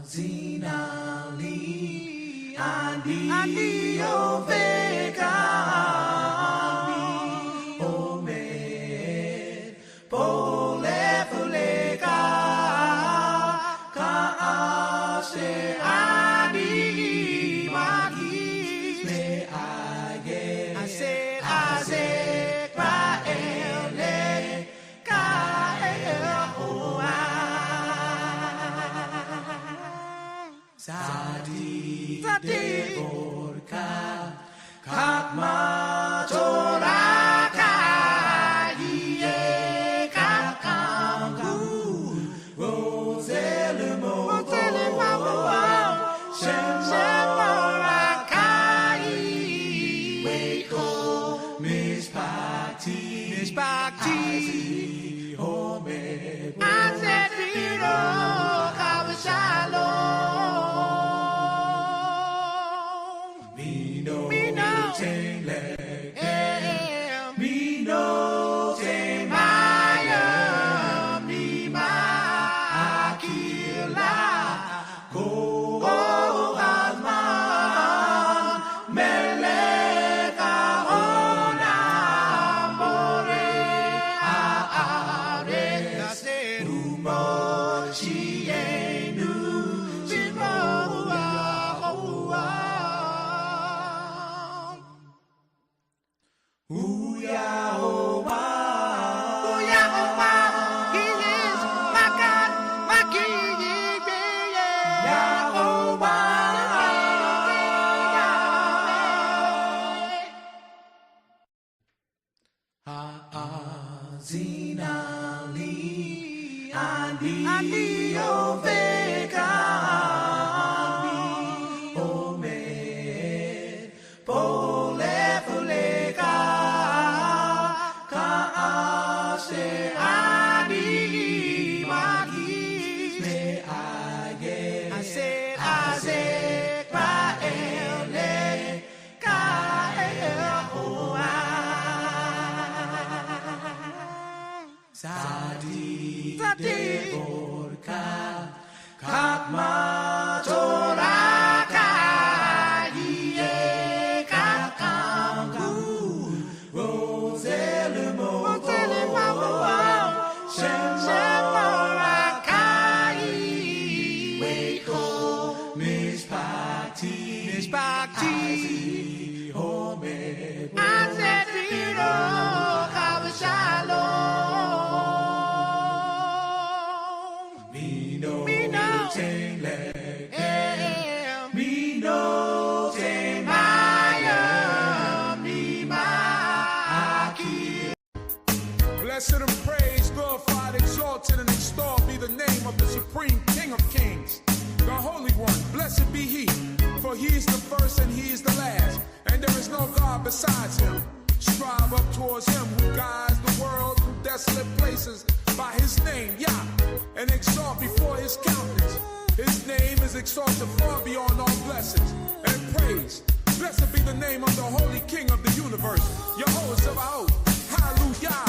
Zinali Andi Ovega Ani Omed Polefulega Kaashe Ani Magi Me Age I said Isaac Raele Kael Hoa Zadi Devorka Kakma Toraka Ye Kakangu Roselimo Shemorakai Weko Mishpakti Home Azet Viro Kavashalom Zinali Andi Ovega Ani Omed Polefulega Kaashe Ani Magi Me Age I said Isaac Raele Kael Hoa Zadi Devorka Kakma Toraka Ye Kakangu Roselimo Shemorakai Weko Mishpakti Home Azet Viro Kavashalom Blessed and praised, glorified, exalted, and extolled be the name of the Supreme King of Kings, the Holy One. Blessed be He, for He is the first and He is the last, and there is no God besides Him. Strive up towards Him who guides the world through desolate places by His name, Yah, and exalt before His countenance. His name is exalted far beyond all blessings and praise. Blessed be the name of the Holy King of the universe, Yehovah Sabaoth. Hallelujah.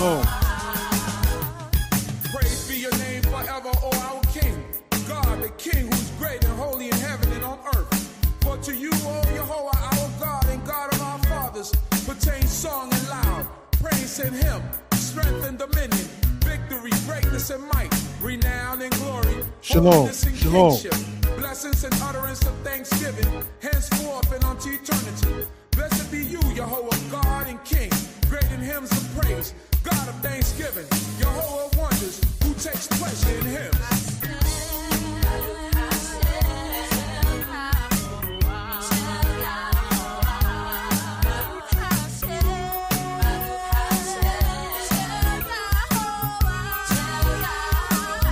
Shalom. Praise be your name forever, O our King. God, the King who's great and holy in heaven and on earth. For to you, O Yehovah, our God and God of our fathers, pertains song and loud. Praise in him, strength and dominion, victory, greatness and might, renown and glory, Shalom. holiness and Shalom. kingship, blessings and utterance of thanksgiving, henceforth and unto eternity. Blessed be you, Yehovah, God and King, great in hymns of praise, God of thanksgiving, Yehovah of wonders, who takes pleasure in him.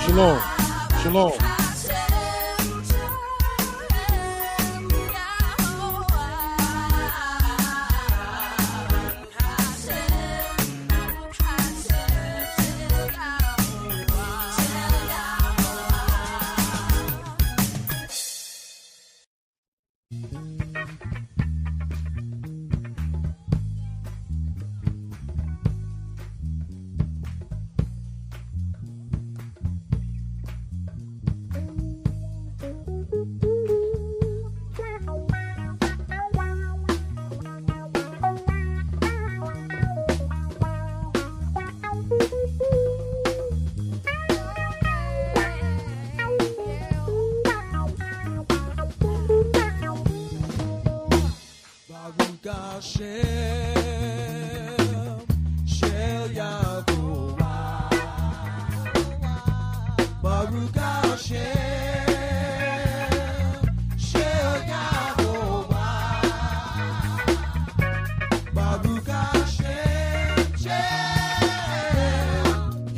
Shalom. Shalom. Baruch Hashem, Shel Yahuwah. Baruch Hashem, Shel Yahuwah. Baruch Hashem, Shel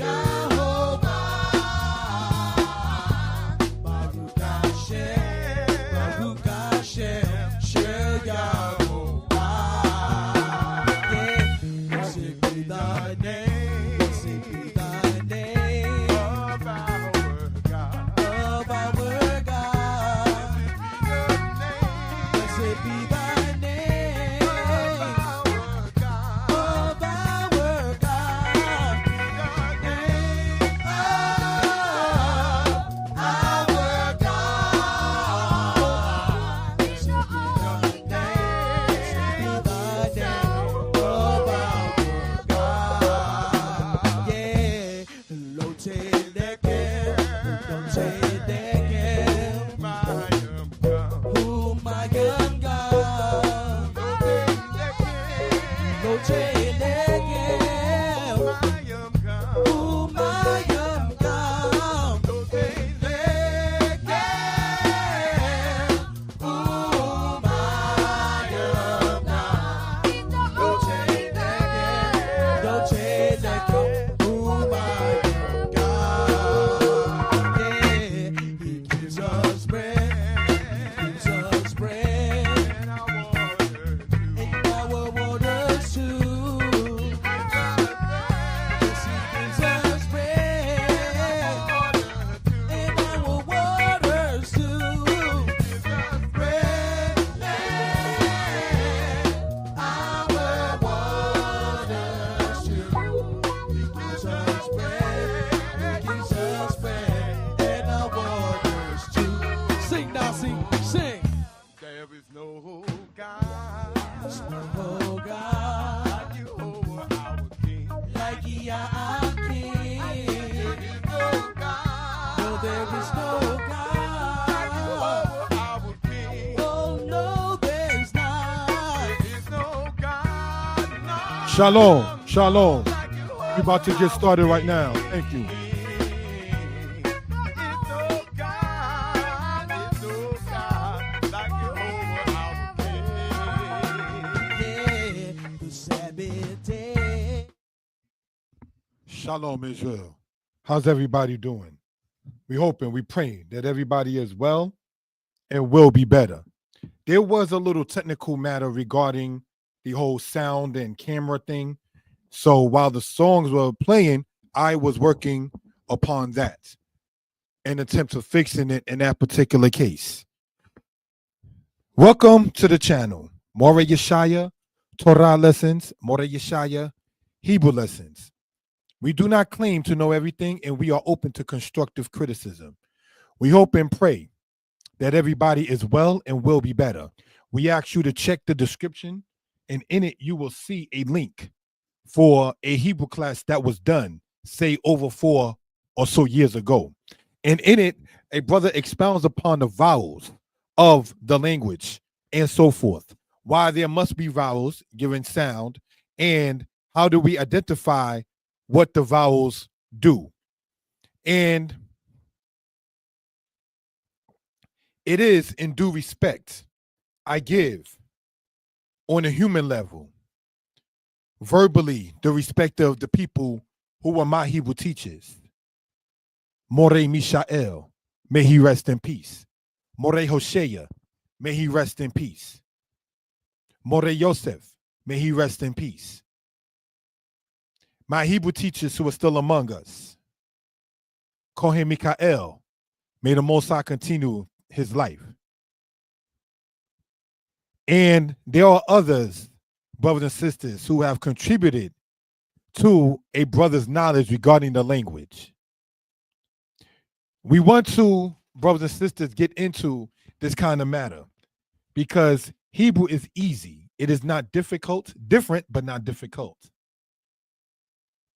Yahuwah. Baruch Hashem, Shel Yahuwah. Shalom. Shalom. We're about to get started right now. Thank you. Shalom, Israel. How's everybody doing? We hoping, we praying that everybody is well and will be better. There was a little technical matter regarding the whole sound and camera thing. So while the songs were playing, I was working upon that in attempt of fixing it in that particular case. Welcome to the channel. More Yeshaya, Torah lessons, More Yeshaya, Hebrew lessons. We do not claim to know everything, and we are open to constructive criticism. We hope and pray that everybody is well and will be better. We ask you to check the description, and in it you will see a link for a Hebrew class that was done, say, over 4 or so years ago. And in it, a brother expounds upon the vowels of the language and so forth. Why there must be vowels given sound, and how do we identify what the vowels do. And it is in due respect I give on a human level, verbally, the respect of the people who were my Hebrew teachers. More Mishael, may he rest in peace. More Hosea, may he rest in peace. More Yosef, may he rest in peace. My Hebrew teachers who are still among us. Kohen Mikael, may the Most High continue his life. And there are others, brothers and sisters, who have contributed to a brother's knowledge regarding the language. We want to, brothers and sisters, get into this kind of matter because Hebrew is easy. It is not difficult, different, but not difficult.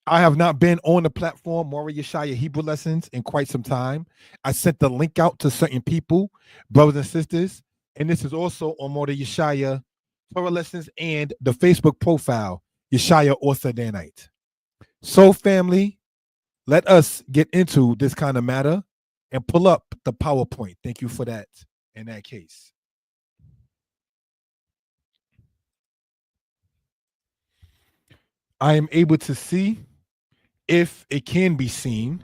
I have not been on the platform, Mora Yeshaya Hebrew Lessons, in quite some time. I sent the link out to certain people, brothers and sisters, and this is also on Mora Yeshaya Torah Lessons and the Facebook profile, Yeshaya Author Danite. So, family, let us get into this kind of matter and pull up the PowerPoint. Thank you for that in that case. I am able to see if it can be seen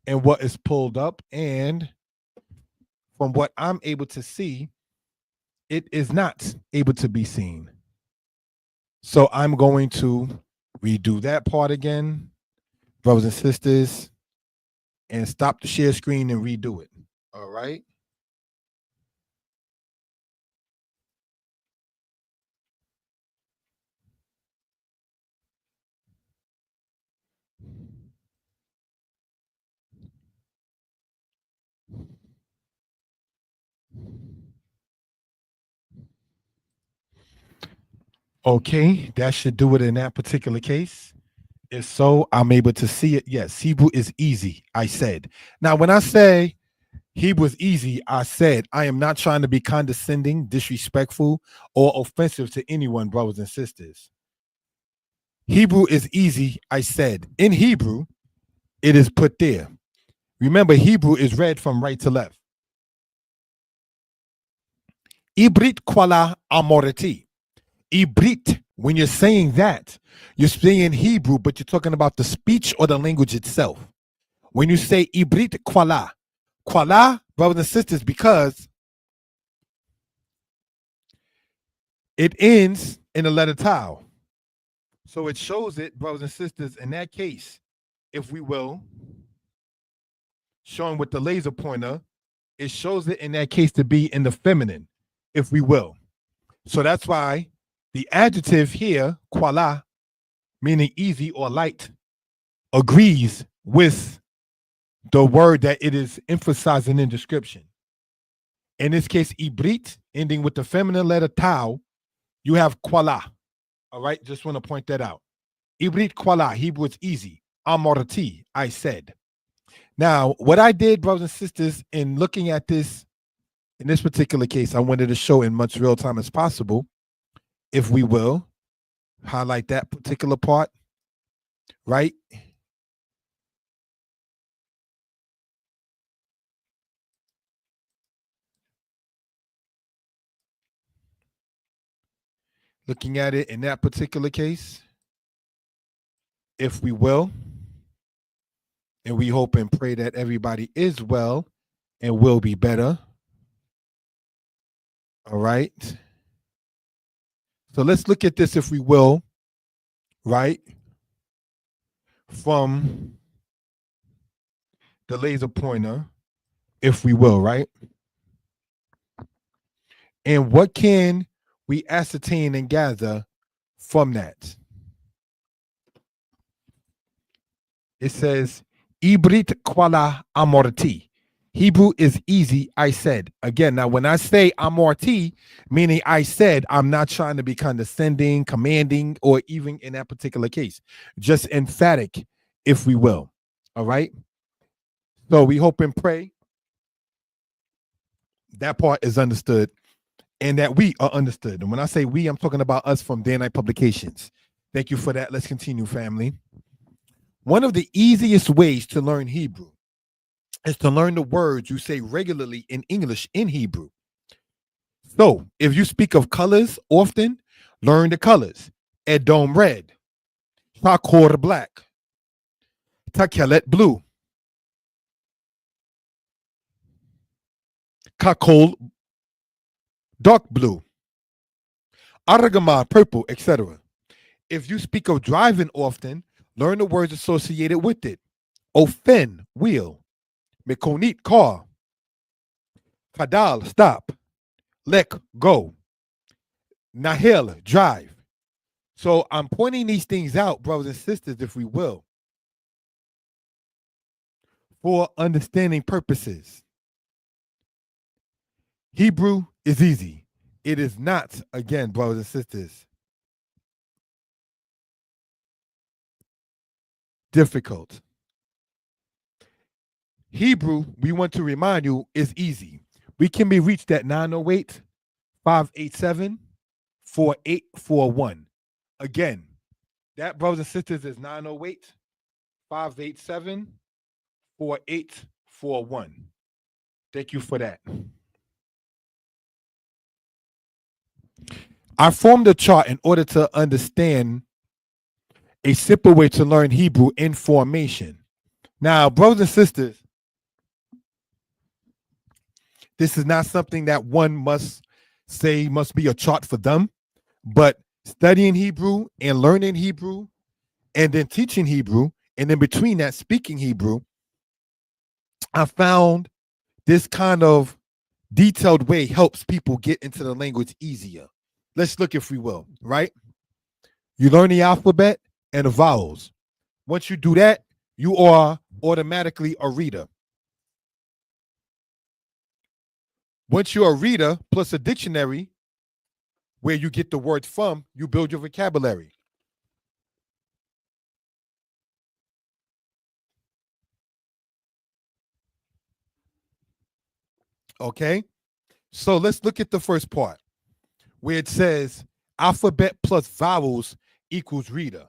and what is pulled up. And from what I'm able to see, it is not able to be seen. So I'm going to redo that part again, brothers and sisters, and stop the share screen and redo it. All right. Okay, that should do it in that particular case. If so, I'm able to see it. Yes, Hebrew is easy, I said. Now, when I say Hebrew is easy, I said I am not trying to be condescending, disrespectful, or offensive to anyone, brothers and sisters. Hebrew is easy, I said. In Hebrew, it is put there. Remember, Hebrew is read from right to left. Ibrit kwala amoreti. Ibrit, when you're saying that, you're saying Hebrew, but you're talking about the speech or the language itself. When you say Ibrit kwala, kwala, brothers and sisters, because it ends in the letter tau. So it shows it, brothers and sisters, in that case, if we will, showing with the laser pointer, it shows it in that case to be in the feminine, if we will. So that's why the adjective here, kwala, meaning easy or light, agrees with the word that it is emphasizing in description. In this case, ibrit, ending with the feminine letter tau, you have kwala. All right, just want to point that out. Ibrit kwala, Hebrew is easy. Amorati, I said. Now, what I did, brothers and sisters, in looking at this, in this particular case, I wanted to show in much real time as possible, if we will, highlight that particular part, right? Looking at it in that particular case, if we will, and we hope and pray that everybody is well and will be better. All right. So let's look at this, if we will, right? From the laser pointer, if we will, right? And what can we ascertain and gather from that? It says, Ibrit quala amorti. Hebrew is easy, I said. Again, now when I say amorti, meaning I said, I'm not trying to be condescending, commanding, or even in that particular case, just emphatic, if we will. All right. So we hope and pray that part is understood and that we are understood. And when I say we, I'm talking about us from Danitepublications. Thank you for that. Let's continue, family. One of the easiest ways to learn Hebrew is to learn the words you say regularly in English in Hebrew. So if you speak of colors often, learn the colors. Edom red, Shakor black, Takelet blue, Kakol dark blue, Aragama purple, etc. If you speak of driving often, learn the words associated with it. Ofen, wheel, Mekonit, car, Kadal, stop, Lek, go, Nahel, drive. So I'm pointing these things out, brothers and sisters, if we will, for understanding purposes. Hebrew is easy. It is not, again, brothers and sisters, difficult. Hebrew, we want to remind you, is easy. We can be reached at 908-587-4841. Again, that, brothers and sisters, is 908-587-4841. Thank you for that. I formed a chart in order to understand a simple way to learn Hebrew in formation. Now, brothers and sisters, this is not something that one must say must be a chart for them, but studying Hebrew and learning Hebrew and then teaching Hebrew and in between that speaking Hebrew, I found this kind of detailed way helps people get into the language easier. Let's look, if we will, right? You learn the alphabet and the vowels. Once you do that, you are automatically a reader. Once you're a reader plus a dictionary where you get the words from, you build your vocabulary. Okay? So let's look at the first part where it says alphabet plus vowels equals reader.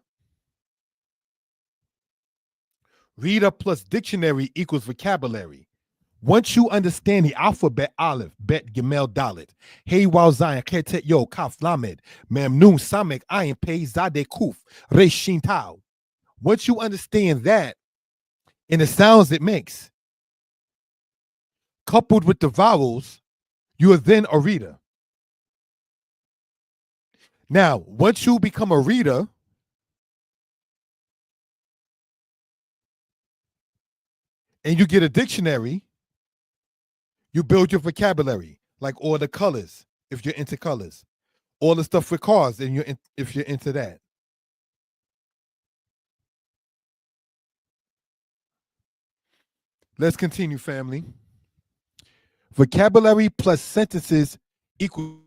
Reader plus dictionary equals vocabulary. Once you understand the alphabet, Aleph, Bet, Gimel, Dalet, Hey, Waw, Zayin, Ketet, Yo, Kaf, Lamed, Mem, Nun, Samek, Ayin, Pei, Zade, Kuf, Resh, Shin, Tau. Once you understand that and the sounds it makes, coupled with the vowels, you are then a reader. Now, once you become a reader, and you get a dictionary, you build your vocabulary, like all the colors, if you're into colors, all the stuff with cars, and if you're into that. Let's continue, family. Vocabulary plus sentences equal.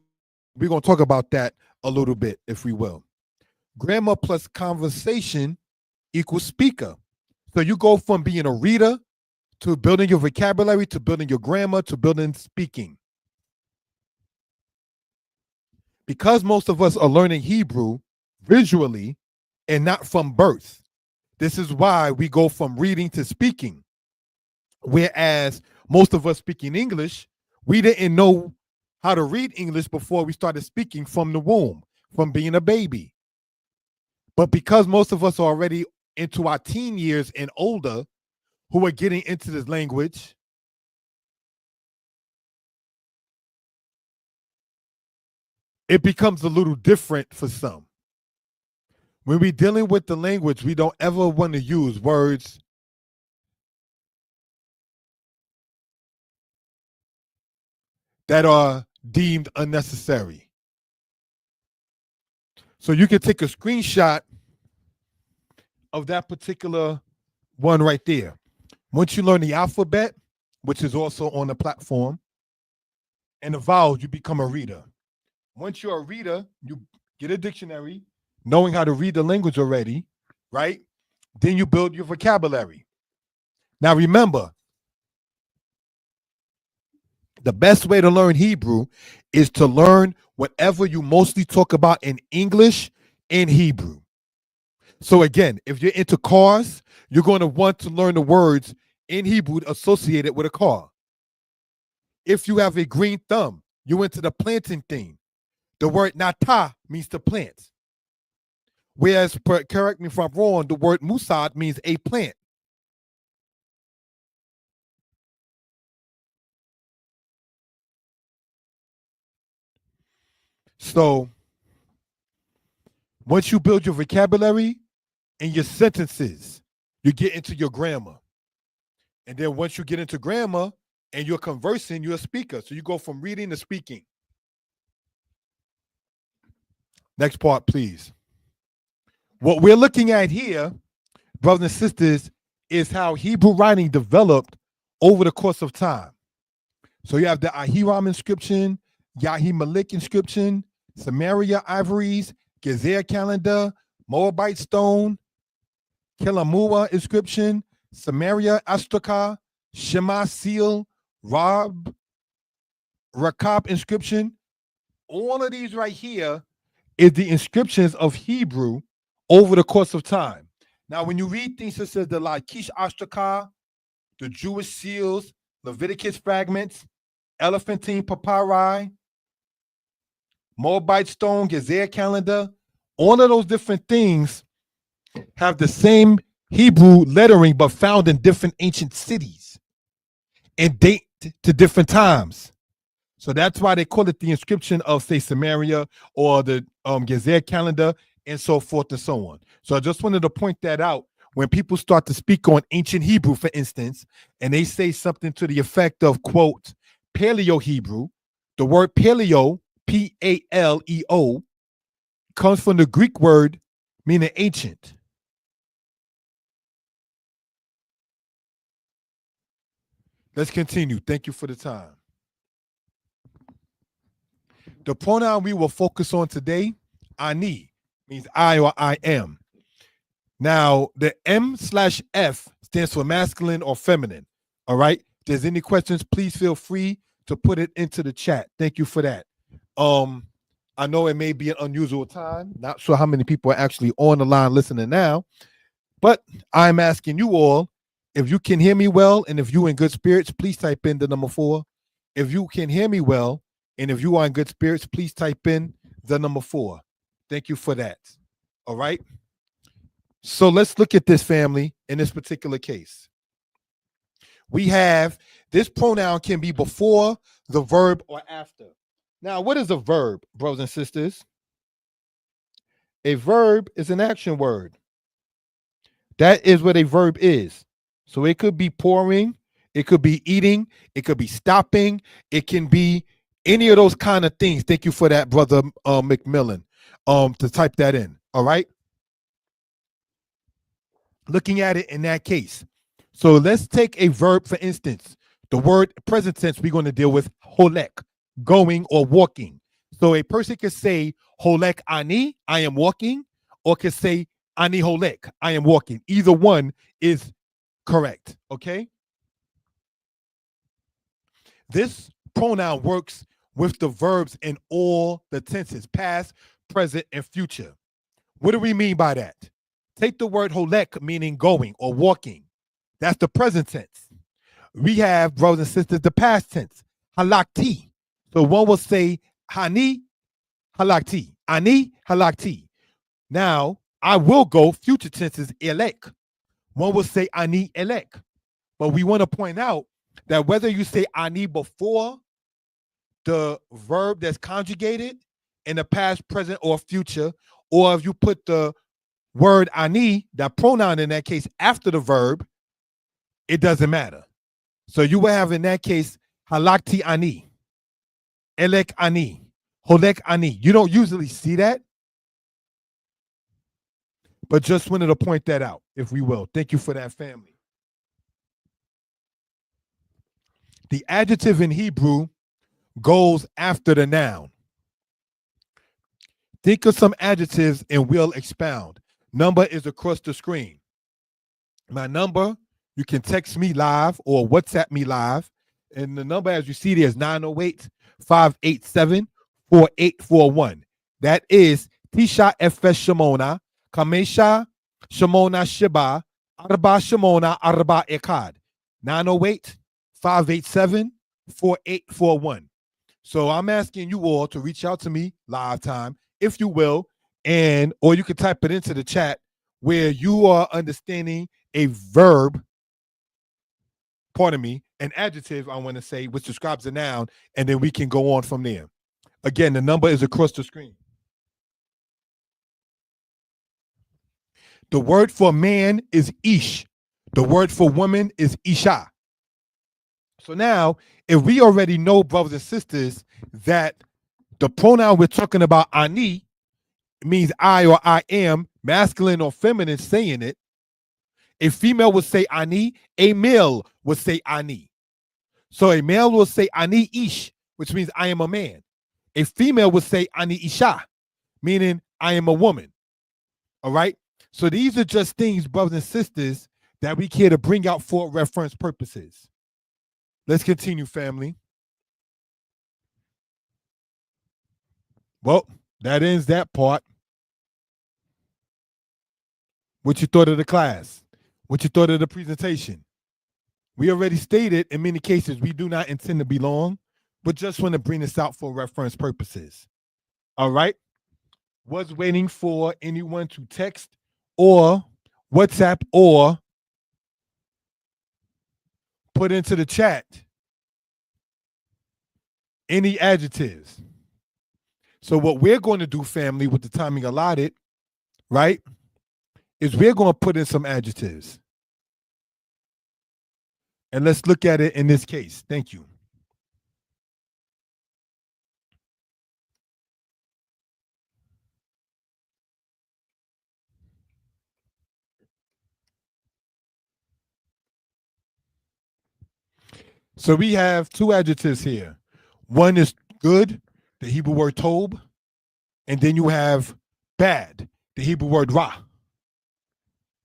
We're going to talk about that a little bit, if we will. Grammar plus conversation equals speaker. So you go from being a reader to building your vocabulary, to building your grammar, to building speaking. Because most of us are learning Hebrew visually and not from birth, this is why we go from reading to speaking. Whereas most of us speaking English, we didn't know how to read English before we started speaking from the womb, from being a baby. But because most of us are already into our teen years and older, who are getting into this language, it becomes a little different for some. When we're dealing with the language, we don't ever want to use words that are deemed unnecessary. So you can take a screenshot of that particular one right there. Once you learn the alphabet, which is also on the platform, and the vowels, you become a reader. Once you're a reader, you get a dictionary, knowing how to read the language already, right? Then you build your vocabulary. Now remember, the best way to learn Hebrew is to learn whatever you mostly talk about in English in Hebrew. So again, if you're into cars, you're going to want to learn the words in Hebrew associated with a car. If you have a green thumb, you're into the planting thing. The word nata means to plant. Whereas, correct me if I'm wrong, the word musad means a plant. So once you build your vocabulary and your sentences, you get into your grammar. And then once you get into grammar and you're conversing, you're a speaker. So you go from reading to speaking. Next part, please. What we're looking at here, brothers and sisters, is how Hebrew writing developed over the course of time. So you have the Ahiram inscription, Yahi-Malik inscription, Samaria ivories, Gezer calendar, Moabite stone, Kilamua inscription, Samaria Astrakha, Shema seal, Rakab inscription. All of these right here is the inscriptions of Hebrew over the course of time. Now, when you read things such as the Lachish Astrakha, the Jewish seals, Leviticus fragments, elephantine papyri, Moabite stone, Gezer calendar, all of those different things have the same Hebrew lettering, but found in different ancient cities and date to different times. So that's why they call it the inscription of, say, Samaria or the Gezer calendar and so forth and so on. So I just wanted to point that out. When people start to speak on ancient Hebrew, for instance, and they say something to the effect of, quote, Paleo Hebrew, the word paleo, P-A-L-E-O, comes from the Greek word meaning ancient. Let's continue. Thank you for the time. The pronoun we will focus on today, ani, means I or I am. Now, the M/F stands for masculine or feminine. All right. If there's any questions, please feel free to put it into the chat. Thank you for that. I know it may be an unusual time. Not sure how many people are actually on the line listening now, but I'm asking you all, if you can hear me well and if you're in good spirits, please type in the number 4. If you can hear me well and if you are in good spirits, please type in the number 4. Thank you for that. All right. So let's look at this, family, in this particular case. We have this pronoun can be before the verb or after. Now, what is a verb, brothers and sisters? A verb is an action word. That is what a verb is. So it could be pouring, it could be eating, it could be stopping, it can be any of those kind of things. Thank you for that, brother McMillan, to type that in. All right. Looking at it in that case. So let's take a verb, for instance. The word present tense, we're going to deal with holek, going or walking. So a person could say holek ani, I am walking, or could say ani holek, I am walking. Either one is correct. Okay. This pronoun works with the verbs in all the tenses, past, present, and future. What do we mean by that? Take the word holek, meaning going or walking. That's the present tense. We have, brothers and sisters, the past tense, halakti. So one will say hani halakti, ani halakti. Now, I will go, future tense is elek. One will say ani elek. But we want to point out that whether you say ani before the verb that's conjugated in the past, present, or future, or if you put the word ani, that pronoun in that case, after the verb, it doesn't matter. So you will have in that case halakti ani, elek ani, holek ani. You don't usually see that, but just wanted to point that out. if we will. Thank you for that, family. The adjective in Hebrew goes after the noun. Think of some adjectives and we'll expound. Number is across the screen. My number, you can text me live or WhatsApp me live. And the number, as you see there, is 908-587-4841. That is Tisha Efes Shimona, Kamesha Shimona Shiba, Arba Shimona Arba Ekad. 908-587-4841. So I'm asking you all to reach out to me live time, if you will, and or you can type it into the chat where you are understanding a verb, pardon me, an adjective, I want to say, which describes a noun, and then we can go on from there. Again, the number is across the screen. The word for man is ish. The word for woman is isha. So now, if we already know, brothers and sisters, that the pronoun we're talking about, ani, means I or I am, masculine or feminine saying it. A female would say ani, a male would say ani. So a male will say ani ish, which means I am a man. A female would say ani isha, meaning I am a woman. All right? So these are just things, brothers and sisters, that we care to bring out for reference purposes. Let's continue, family. Well, that ends that part. What you thought of the class? What you thought of the presentation? We already stated in many cases we do not intend to be long, but just want to bring this out for reference purposes. All right? Was waiting for anyone to text or WhatsApp or put into the chat any adjectives. So what we're going to do, family, with the timing allotted, right, is we're going to put in some adjectives. And let's look at it in this case. Thank you. So we have two adjectives here. One is good, the Hebrew word tob, and then you have bad, the Hebrew word ra.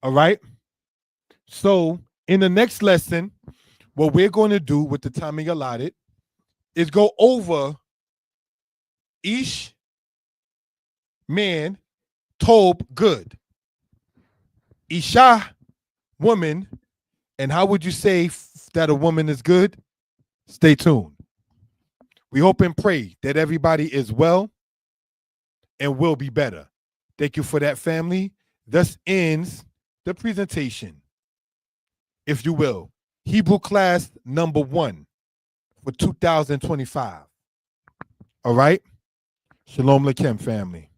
All right? So in the next lesson, what we're going to do with the timing allotted is go over ish, man, tob, good. Isha, woman, and how would you say that a woman is good? Stay tuned. We hope and pray that everybody is well and will be better. Thank you for that, family. Thus ends the presentation, if you will. Hebrew class number 1 for 2025. All right? Shalom Lechem, family.